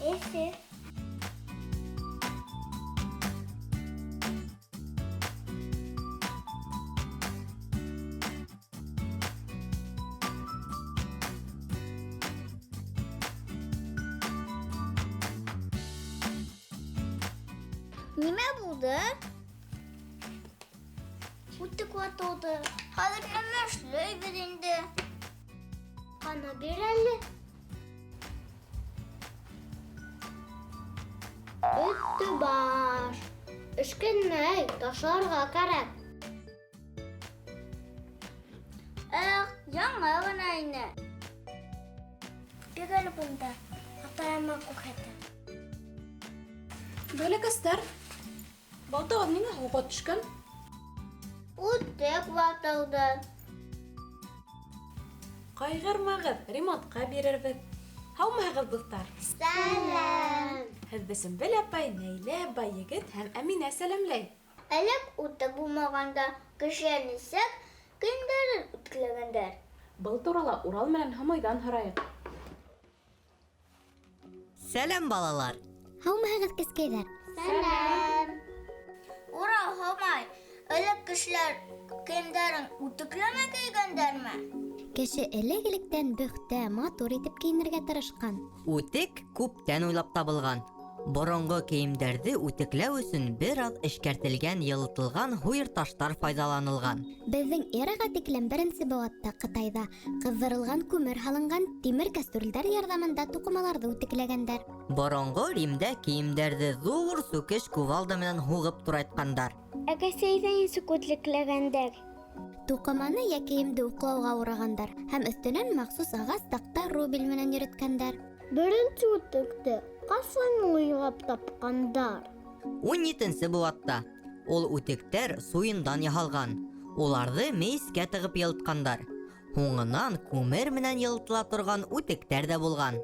Эфир. Нимә булды? Үтек ватылды. Хәзер нимә эшләйбез инде? Ана бир әле. Үтте баш. Эшкенмәй, ташларга кәрәк. Яңа гына инде. Бик әле бунда. Атаяма күрһәтә. Бәләкәстәр, балтағыҙ ниңә һыуға төшкән? Үтек ватылды. Ҡайғырмағыҙ, ремонтҡа бирербеҙ. Һаумыһығыҙ, дуҫтар. Сәлам. Һеҙҙе Сөмбөл апай, Нәйлә, Байегет һәм Әминә сәләмләй. Элек үтек булмағанда кеше нисек көндәрен үткәргәндәр. Был турала Урал менән Һомайҙан һорайыҡ. Сәләм, балалар! Һаумыһығыҙ, кескәйҙәр. Сәлам. Урал, Һомай, элек кешеләр кемдәрен үтекләмә кейгәндәрме? Кеше элек-электән бөхтә, матур итеп кейенергә тырышҡан. Үтек күптән уйлап табылған. Боронғо кейемдәрҙе үтекләү өсөн бер аҙ эшкәртелгән йылытылған һуйыр таштар файҙаланылған. Беҙҙең эраға тиклем беренсе быуатта Ҡытайҙа ҡыҙҙырылған күмер һалынған тимер кәстрүлдәр ярҙамында туҡымаларҙы үтекләгәндәр. Боронғо Римдә кейемдәрҙе ҙур сүкеш кувалда менән һуғып турайтҡандар. Әгәсәйҙә нисек үтекләгәндәр? Туҡыманы йә кейемде уҡлауға урағандар һәм өҫтөнән махсус ағас таҡта рубель менән йөрөткәндәр. Беренсе үтекте ҡасан уйлап тапҡандар? 17-нсе быуатта. Ул үтектәр суйындан яһалған. Уларҙы мейескә тығып йылытҡандар. Һуңынан күмер менән йылытыла торған үтектәр дә булған.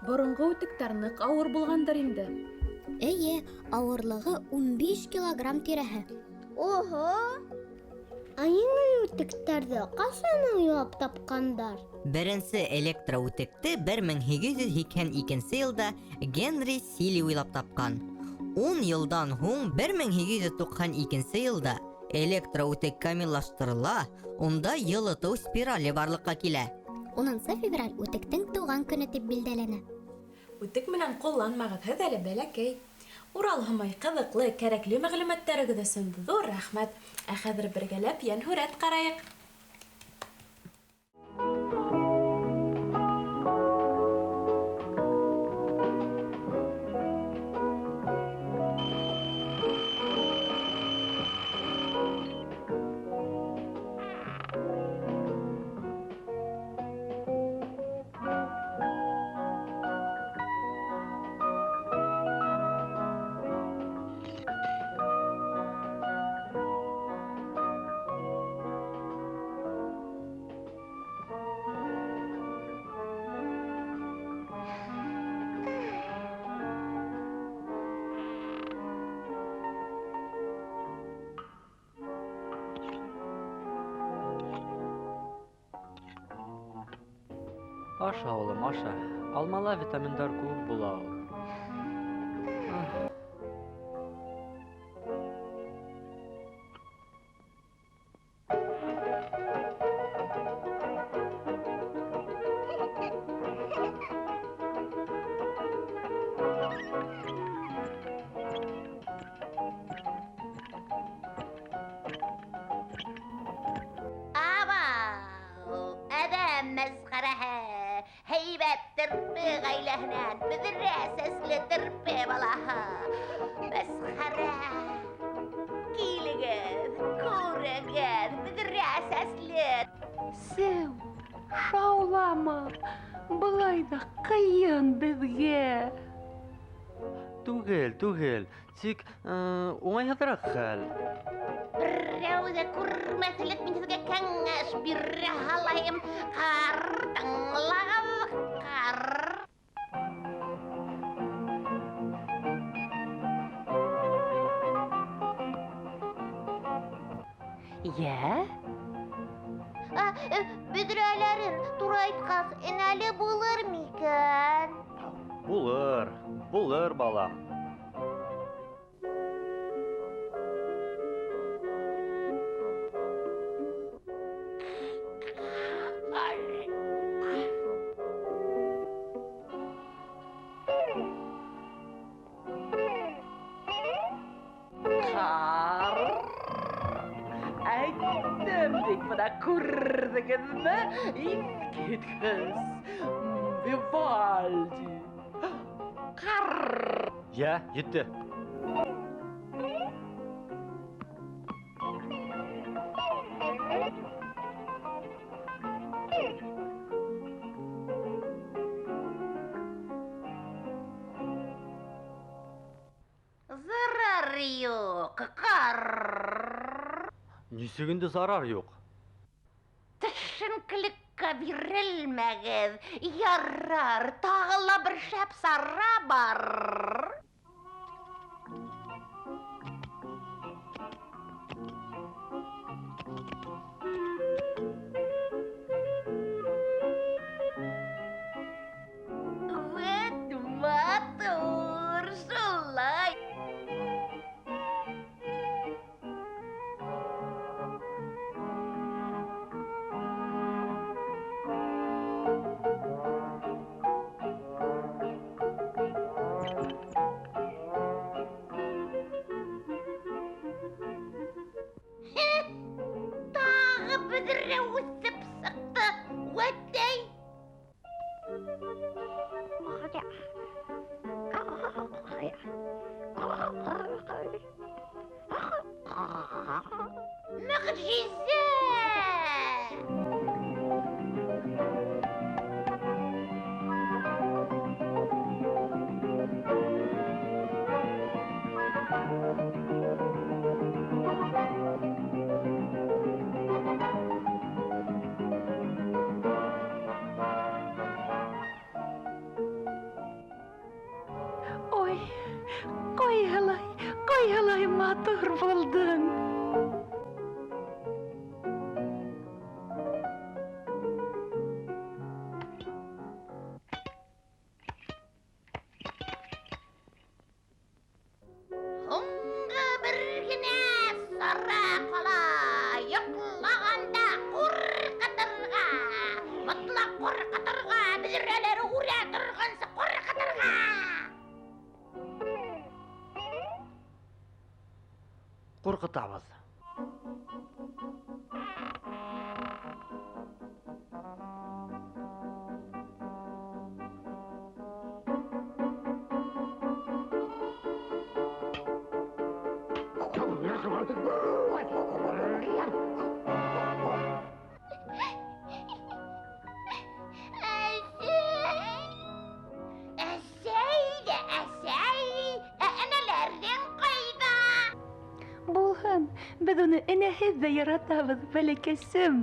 Боронғо үтектәр ныҡ ауыр булғандыр инде. Эйе, ауырлығы 15 килограмм тирәһе. Оһо! Еңел үтектәрҙе ҡасан уйлап тапҡандар? Беренсе электроүтекте 1882 йылда Генри Сили уйлап тапҡан. 10 йылдан һуң 1892 йылда электроүтек камиллаштырыла, унда йылытыу спирали барлыҡҡа килә. 10 февраль үтектең тыуған көнө тип билдәләнә. Үтек менән ҡулланмағыҙ, һеҙ әле бәләкәй. Урал Һомай, ҡыҙыҡлы, кәрәкле мәғлүмәттәрегеҙ өсөн ҙур рәхмәт. Ә хәҙер бергәләп йәнһүрәт ҡарайыҡ. Аша, улым, аша. Алмала витаминдар күп була ул. Мәзғәрәһе, һәйбәттер ғаиләһенән, беҙ түгел. Тик уңайһыҙыраҡ хәл. Берәүҙә күрмәҫлек мин һеҙгә кәңәш бирә һалайым. Тыңлағыҙ, Йә? Бөҙрәләрен тура айтҡас, энәле булыр микән? Булыр, балам. Әйттем бит, бына күрҙегеҙме? Иҫ Вивальди. Йә, етте. Зарар юҡ, Нисек инде зарар юҡ? Төшөнкөлөккә бирелмәгеҙ. Ярар, тағы ла бер шәп сара бар. Вәт матур, шулай. Тағы бөҙрә үсеп сыҡты. Вәттәй. Мөғжизә! Ой, ҡайһылай матур булдың. Һуңғы бер генә сара ҡала. Йоҡлағанда ҡурҡытырға. Мотлаҡ ҡурҡытырға. Бөҙрәләре үрә торғансы ҡурҡытырға. Ҡурҡытабыҙ. Әсәй, энәләрҙең ҡайҙа? Булһын, беҙ уны энәһеҙ ҙә яратабыҙ, бәләкәсем.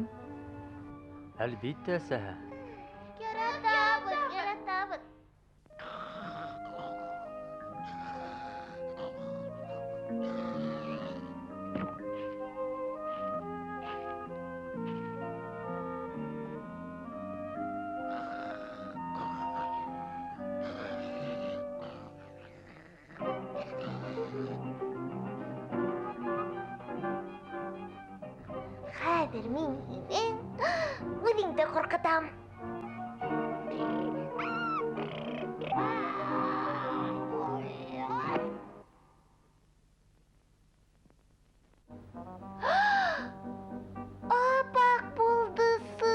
Әлбиттә, әсәһе. Яратабыҙ. Хәҙер мин һинең үҙеңде ҡурҡытам. Апаҡ булдысы.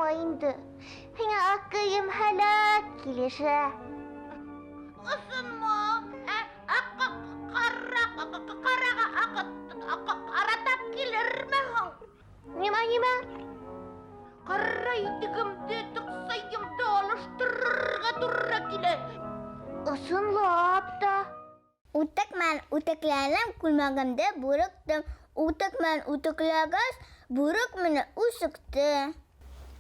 Ошола инде. Һиңа акыйым һәлак килеше. Ысынмы? Аратап килерме һуң? Нима? Ҡара итегемде, тыҡсайымды алыштырырға тура килә. Ысынлап та. Утык мен утыкланам, күлмәгемде бүректем. Утык мен утыклағас, бүрек менә үсекте.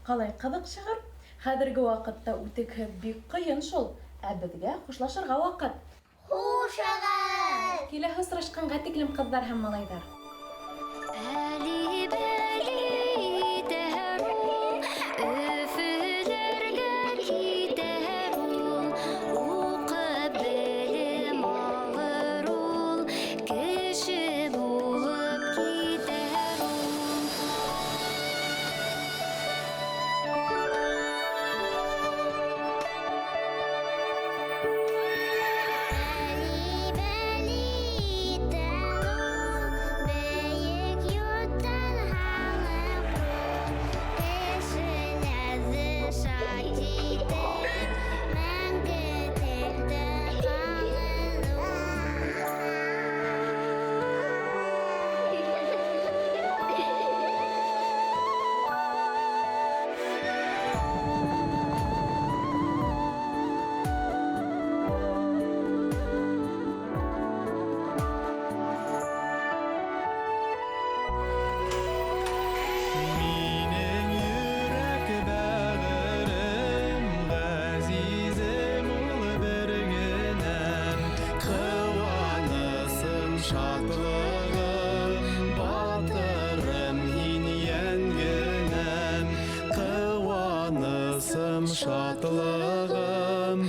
Ҡалай ҡыҙыҡ шиғыр. Хәҙерге ваҡытта үтекһеҙ бик ҡыйын шул. Ә беҙгә хушлашырға ваҡыт. Хушығыз! Киләһе осрашҡанға тиклем ҡыҙҙар һәм малайҙар. Шатлығым